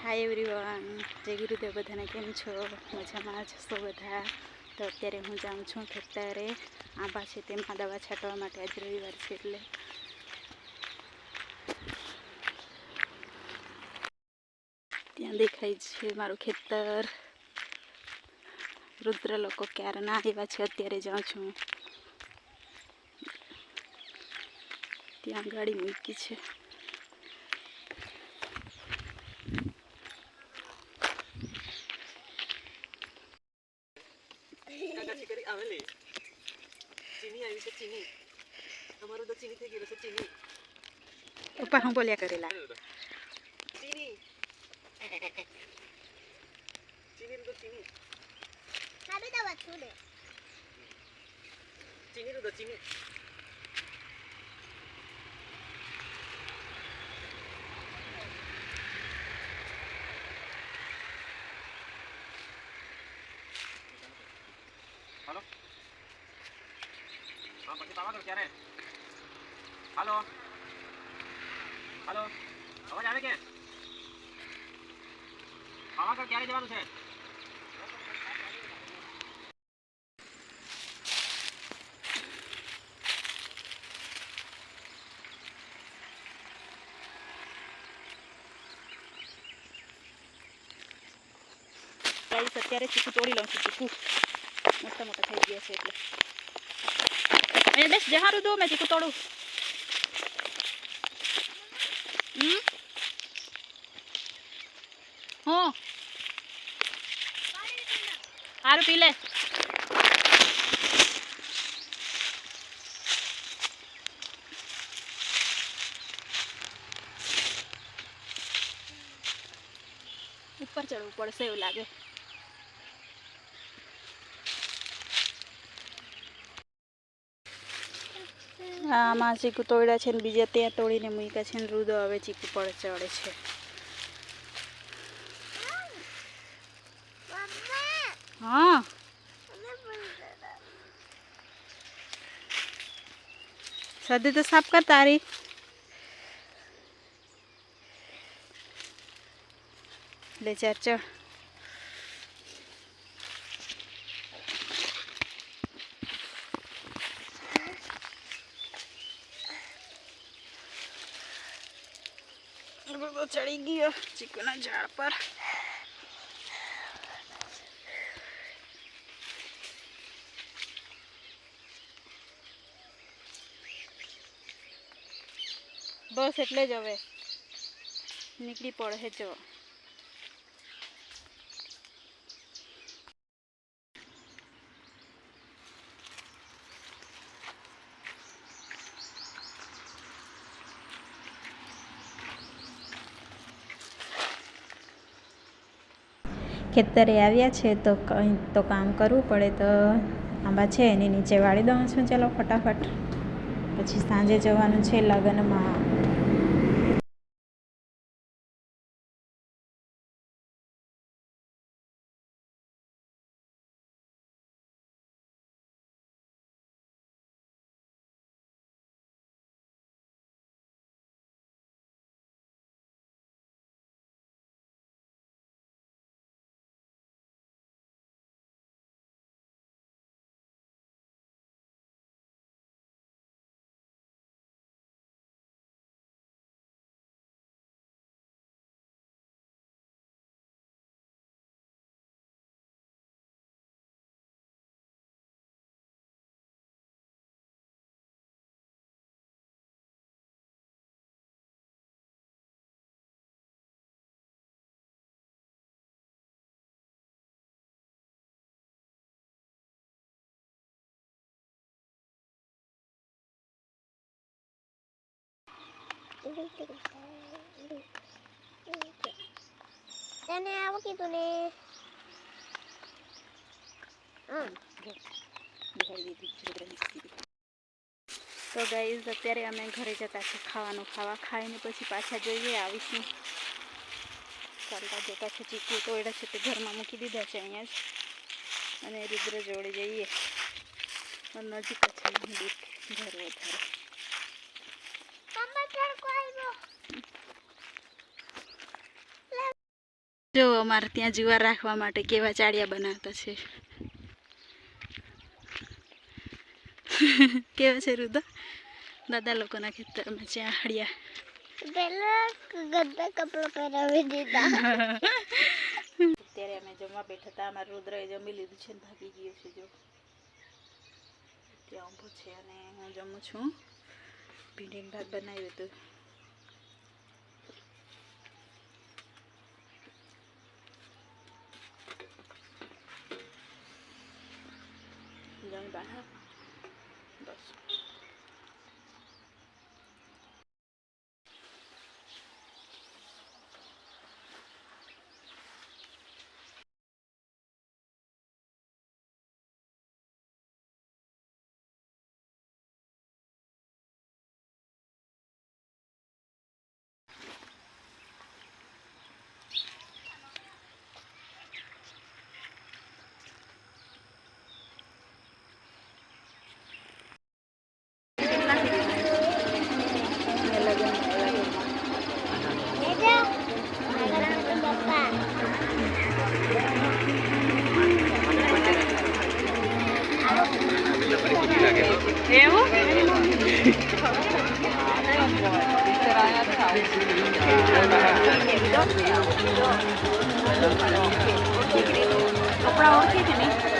Hi everyone, जय गुरुदेव। बधाने केम छो? मजामां छो बधा? तो अत्यारे हूँ जाऊँ छूँ खेतरे आंबा छे तेमां दवा छांटवा माटे। आज रविवार छे એટલે ત્યાં દેખાય છે મારું ખેતર। રુદ્ર લોકો ક્યારના આવ્યા છે, અત્યારે જાઉં છું। ત્યાં ગાડી મૂકી છે। પપ્પા હું બોલ્યા કરેલા हेलो हाँ પછી પાવાગઢ ક્યારે? हेलो हेलो અવાજ આવે કે? પાવાગઢ ક્યારે જવાનું છે? ગાઈસ અત્યારે ચીકુ તોડી લઉં છું। ચીકુ મોટા મોટા થઈ ગયા છે એટલે અહીંયા બેસ જહારું દો, મેં ચીકુ તોડું। હું સારું પી લે। ઉપર ચડવું પડશે એવું લાગે। આમાં ચીકુ તોડ્યા છે ને બીજા ત્યાં તોડીને મૂક્યા છે ને રુદો હવે ચીકુ પર ચડે છે। हाँ सदी तो साफ कर तारी। ले चढ़ चढ़। तो चढ़ी गयो चीकू ना झाड़ पर। बस एटले ज हवे निकली पड़े जो। खेतरे आव्या छे तो कहीं तो काम करवू पड़े, तो आंबा छे एनी नीचे वाળી दऊं छुं। चलो फटाफट पछी सांजे जवानुं छे लग्નમાં। तने आव कीधुं ने तो गाइज अत्यारे अमे घरे जता छे खावानुं खावा। खाईने पछी पाछा जोईए आवीशुं। चालता जता छे चीकू तोड्या छे ते घरमां मूकी दीधा छे अहींया ज अने रुद्र जोड़े जईए। नजीक ज छे घर વધારે। જો અમારે ત્યાં જુવાર રાખવા માટે કેવા ચાળિયા બનાવતા છે. કેવા છે રુદા? દાદા લોકોના ખેતરમાં ચાળિયા. પેલા ગંદા કપડા પહેરાવી દીધા. અત્યારે અમે જમવા બેઠા હતા. અમારા રુદ્રએ જમી લીધું છે ને ભાગી ગયો છે. જો ત્યાં ઊભો છે અને હું જમું છું. ભીંડીનું ભાત બનાવ્યું હતું. જમી બહાર બસ. પપ્પા કપડા ઓળખી છે ને